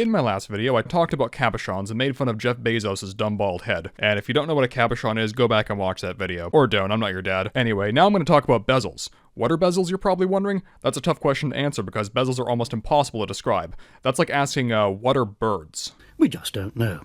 In my last video, I talked about cabochons and made fun of Jeff Bezos' dumb bald head. And if you don't know what a cabochon is, go back and watch that video. Or don't, I'm not your dad. Anyway, now I'm going to talk about bezels. What are bezels, you're probably wondering? That's a tough question to answer because bezels are almost impossible to describe. That's like asking, what are birds? We just don't know.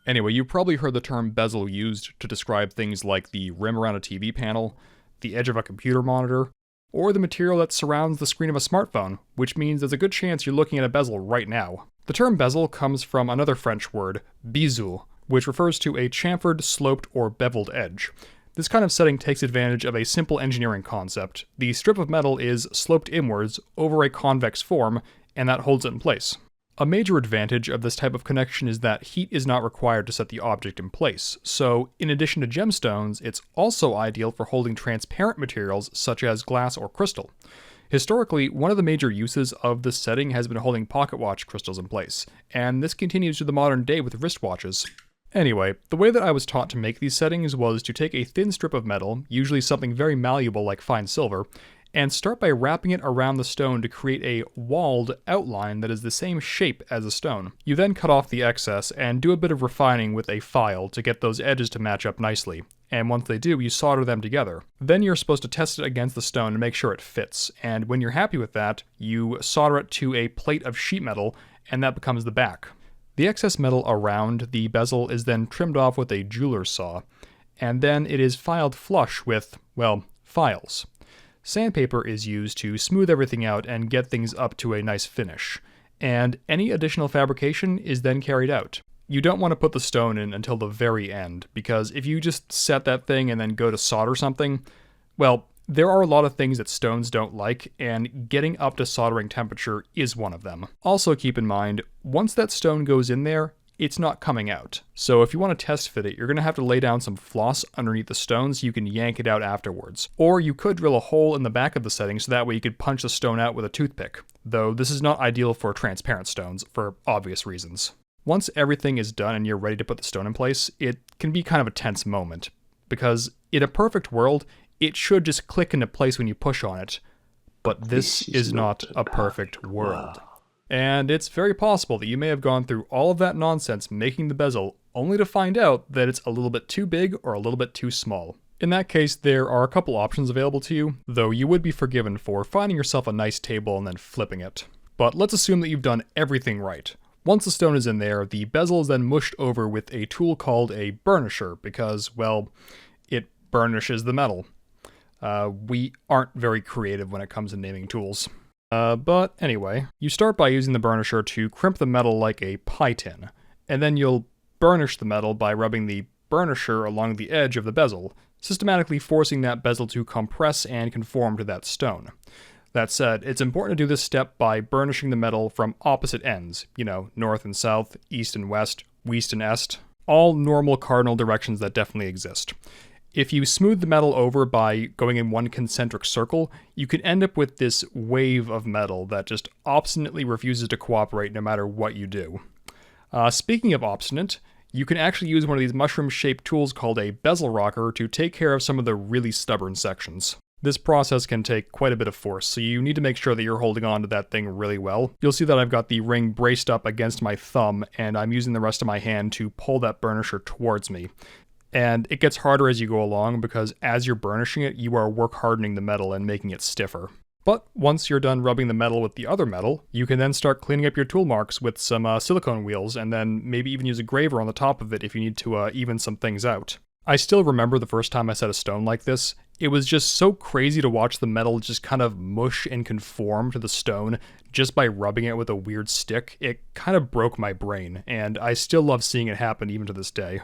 Anyway, you've probably heard the term bezel used to describe things like the rim around a TV panel, the edge of a computer monitor, or the material that surrounds the screen of a smartphone, which means there's a good chance you're looking at a bezel right now. The term bezel comes from another French word, biseau, which refers to a chamfered, sloped, or beveled edge. This kind of setting takes advantage of a simple engineering concept. The strip of metal is sloped inwards over a convex form, and that holds it in place. A major advantage of this type of connection is that heat is not required to set the object in place, so in addition to gemstones, it's also ideal for holding transparent materials such as glass or crystal. Historically, one of the major uses of this setting has been holding pocket watch crystals in place, and this continues to the modern day with wristwatches. Anyway, the way that I was taught to make these settings was to take a thin strip of metal, usually something very malleable like fine silver, and start by wrapping it around the stone to create a walled outline that is the same shape as the stone. You then cut off the excess and do a bit of refining with a file to get those edges to match up nicely. And once they do, you solder them together. Then you're supposed to test it against the stone to make sure it fits, and when you're happy with that, you solder it to a plate of sheet metal, and that becomes the back. The excess metal around the bezel is then trimmed off with a jeweler's saw, and then it is filed flush with, well, files. Sandpaper is used to smooth everything out and get things up to a nice finish, and any additional fabrication is then carried out. You don't want to put the stone in until the very end, because if you just set that thing and then go to solder something, well, there are a lot of things that stones don't like, and getting up to soldering temperature is one of them. Also keep in mind, once that stone goes in there, it's not coming out. So if you want to test fit it, you're going to have to lay down some floss underneath the stone so you can yank it out afterwards. Or you could drill a hole in the back of the setting so that way you could punch the stone out with a toothpick. Though this is not ideal for transparent stones, for obvious reasons. Once everything is done and you're ready to put the stone in place, it can be kind of a tense moment. Because in a perfect world, it should just click into place when you push on it. But this is not a perfect world. And it's very possible that you may have gone through all of that nonsense making the bezel, only to find out that it's a little bit too big or a little bit too small. In that case, there are a couple options available to you, though you would be forgiven for finding yourself a nice table and then flipping it. But let's assume that you've done everything right. Once the stone is in there, the bezel is then mushed over with a tool called a burnisher, because, well, it burnishes the metal. We aren't very creative when it comes to naming tools. But anyway, you start by using the burnisher to crimp the metal like a pie tin, and then you'll burnish the metal by rubbing the burnisher along the edge of the bezel, systematically forcing that bezel to compress and conform to that stone. That said, it's important to do this step by burnishing the metal from opposite ends, north and south, east and west, west and est, all normal cardinal directions that definitely exist. If you smooth the metal over by going in one concentric circle, you can end up with this wave of metal that just obstinately refuses to cooperate no matter what you do. Speaking of obstinate, you can actually use one of these mushroom-shaped tools called a bezel rocker to take care of some of the really stubborn sections. This process can take quite a bit of force, so you need to make sure that you're holding on to that thing really well. You'll see that I've got the ring braced up against my thumb, and I'm using the rest of my hand to pull that burnisher towards me. And it gets harder as you go along because as you're burnishing it, you are work hardening the metal and making it stiffer. But once you're done rubbing the metal with the other metal, you can then start cleaning up your tool marks with some silicone wheels and then maybe even use a graver on the top of it if you need to even some things out. I still remember the first time I set a stone like this. It was just so crazy to watch the metal just kind of mush and conform to the stone just by rubbing it with a weird stick. It kind of broke my brain, and I still love seeing it happen even to this day.